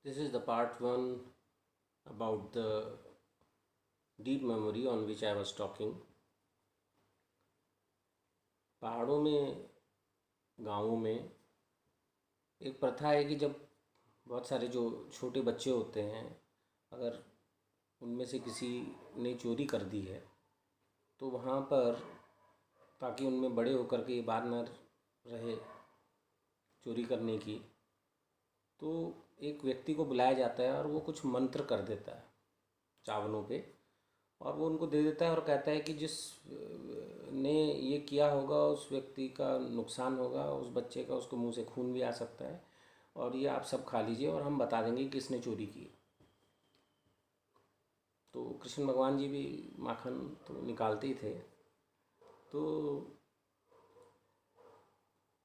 This is the part one about the deep memory on which I was talking. पहाड़ों में, गाँवों में एक प्रथा है कि जब बहुत सारे जो छोटे बच्चे होते हैं, अगर उनमें से किसी ने चोरी कर दी है तो वहाँ पर, ताकि उनमें बड़े होकर के ये बात न रहे चोरी करने की, तो एक व्यक्ति को बुलाया जाता है और वो कुछ मंत्र कर देता है चावलों पे, और वो उनको दे देता है और कहता है कि जिस ने ये किया होगा उस व्यक्ति का नुकसान होगा, उस बच्चे का, उसको मुंह से खून भी आ सकता है, और ये आप सब खा लीजिए और हम बता देंगे किसने चोरी की। तो कृष्ण भगवान जी भी माखन तो निकालते ही थे। तो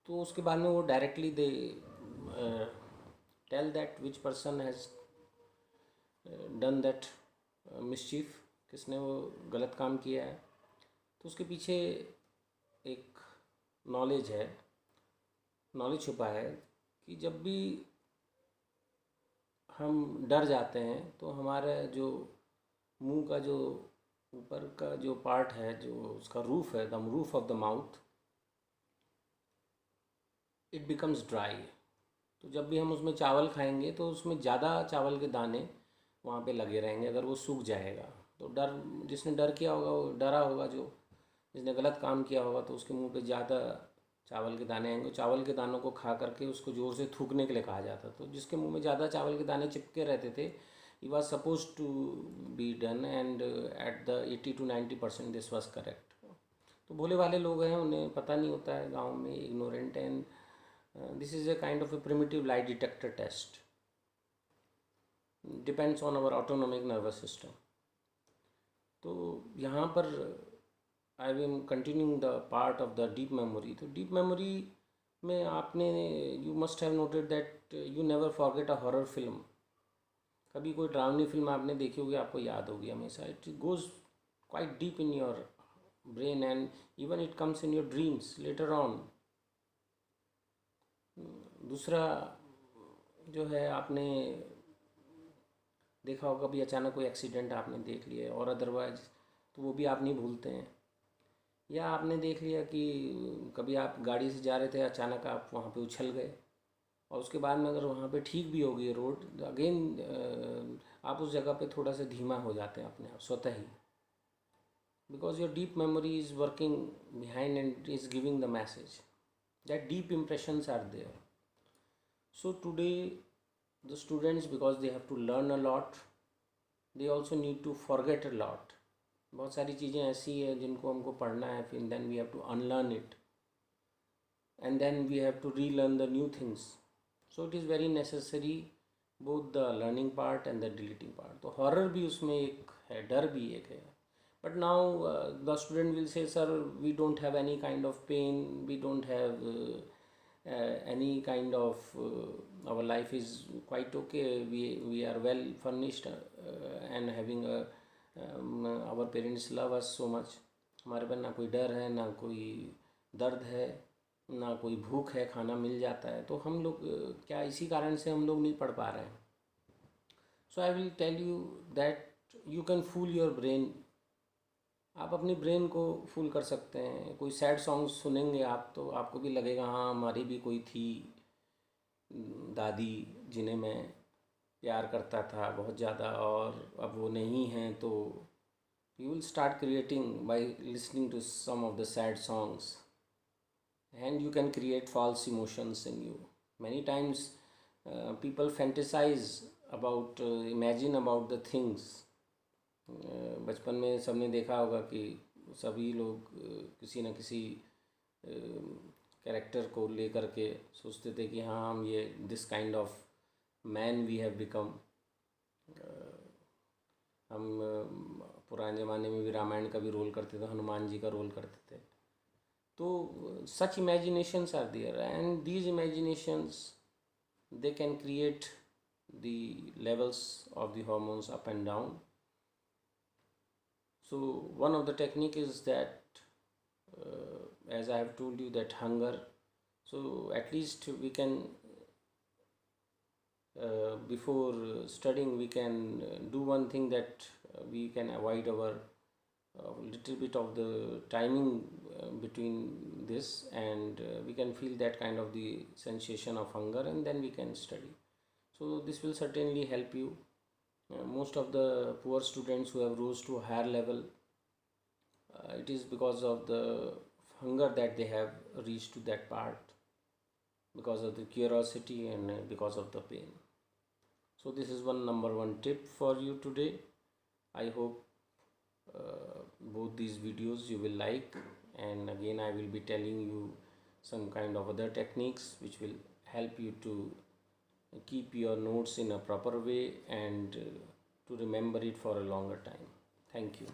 उसके बाद में वो directly they tell that which person has done that mischief, किसने वो गलत काम किया है। तो उसके पीछे एक नॉलेज छुपा है कि जब भी हम डर जाते हैं तो हमारा जो मुंह का जो ऊपर का जो पार्ट है, जो उसका रूफ है, the roof of the mouth, it becomes dry. तो जब भी हम उसमें चावल खाएंगे तो उसमें ज़्यादा चावल के दाने वहाँ पे लगे रहेंगे। अगर वो सूख जाएगा तो जिसने डर किया होगा, वो डरा होगा, जो जिसने गलत काम किया होगा, तो उसके मुंह पे ज़्यादा चावल के दाने आएंगे। चावल के दानों को खा करके उसको ज़ोर से थूकने के लिए कहा जाता। तो जिसके मुंह में ज़्यादा चावल के दाने चिपके रहते थे, he was suppose to be done, and at the 80 to 90% this was correct. तो भोले भाले लोग हैं, उन्हें पता नहीं होता है, गाँव में ignorant, and this is a kind of a primitive lie detector test. Depends on our autonomic nervous system. तो यहाँ पर I am continuing the part of the deep memory. तो डीप मेमोरी में आपने, you must have noted that you never forget a horror film. कभी कोई ड्रावनी film आपने देखी होगी, आपको याद होगी हमेशा। It goes quite deep in your brain, and even it comes in your dreams later on. दूसरा जो है, आपने देखा होगा कभी अचानक कोई एक्सीडेंट आपने देख लिया है, और अदरवाइज तो वो भी आप नहीं भूलते हैं। या आपने देख लिया कि कभी आप गाड़ी से जा रहे थे, अचानक आप वहाँ पे उछल गए, और उसके बाद में अगर वहाँ पे ठीक भी हो गई रोड, अगेन आप उस जगह पे थोड़ा सा धीमा हो जाते हैं अपने आप स्वतः ही, because your deep memory is working behind and is giving the message that deep impressions are there. So today the students, because they have to learn a lot, they also need to forget a lot. बहुत सारी चीज़ें ऐसी हैं जिनको हमको पढ़ना है, फिर then we have to unlearn it, and then we have to relearn the new things. So it is very necessary, both the learning part and the deleting part. तो horror भी उसमें एक है, डर भी एक है. But now the student will say, sir, we don't have any kind of pain, we don't have any kind of our life is quite okay, we are well furnished, and having a our parents love us so much. हमारे पास ना कोई डर है, ना कोई दर्द है, ना कोई भूख है, खाना मिल जाता है। तो हम लोग क्या इसी कारण से हम लोग नहीं पढ़ पा रहे हैं। So I will tell you that you can fool your brain. आप अपनी ब्रेन को फूल कर सकते हैं। कोई सैड सॉन्ग सुनेंगे आप तो आपको भी लगेगा, हाँ हमारी भी कोई थी दादी जिन्हें मैं प्यार करता था बहुत ज़्यादा, और अब वो नहीं हैं। तो you will start creating by listening to some of the sad songs, and you can create false emotions in you. Many times people fantasize about, imagine about the things. बचपन में सबने देखा होगा कि सभी लोग किसी न किसी कैरेक्टर को लेकर के सोचते थे कि हाँ हम ये this kind of man we have become. हम पुराने ज़माने में भी रामायण का भी रोल करते थे, हनुमान जी का रोल करते थे। तो such imaginations are there, and these imaginations they can create the levels of the hormones up and down. So one of the technique is that, as I have told you, that hunger. So at least we can before studying, we can do one thing, that we can avoid our little bit of the timing between this, and we can feel that kind of the sensation of hunger, and then we can study. So this will certainly help you. Most of the poor students who have rose to a higher level, it is because of the hunger that they have reached to that part, because of the curiosity and because of the pain. So this is one number one tip for you today. I hope both these videos you will like, and again I will be telling you some kind of other techniques which will help you to keep your notes in a proper way, and to remember it for a longer time. Thank you.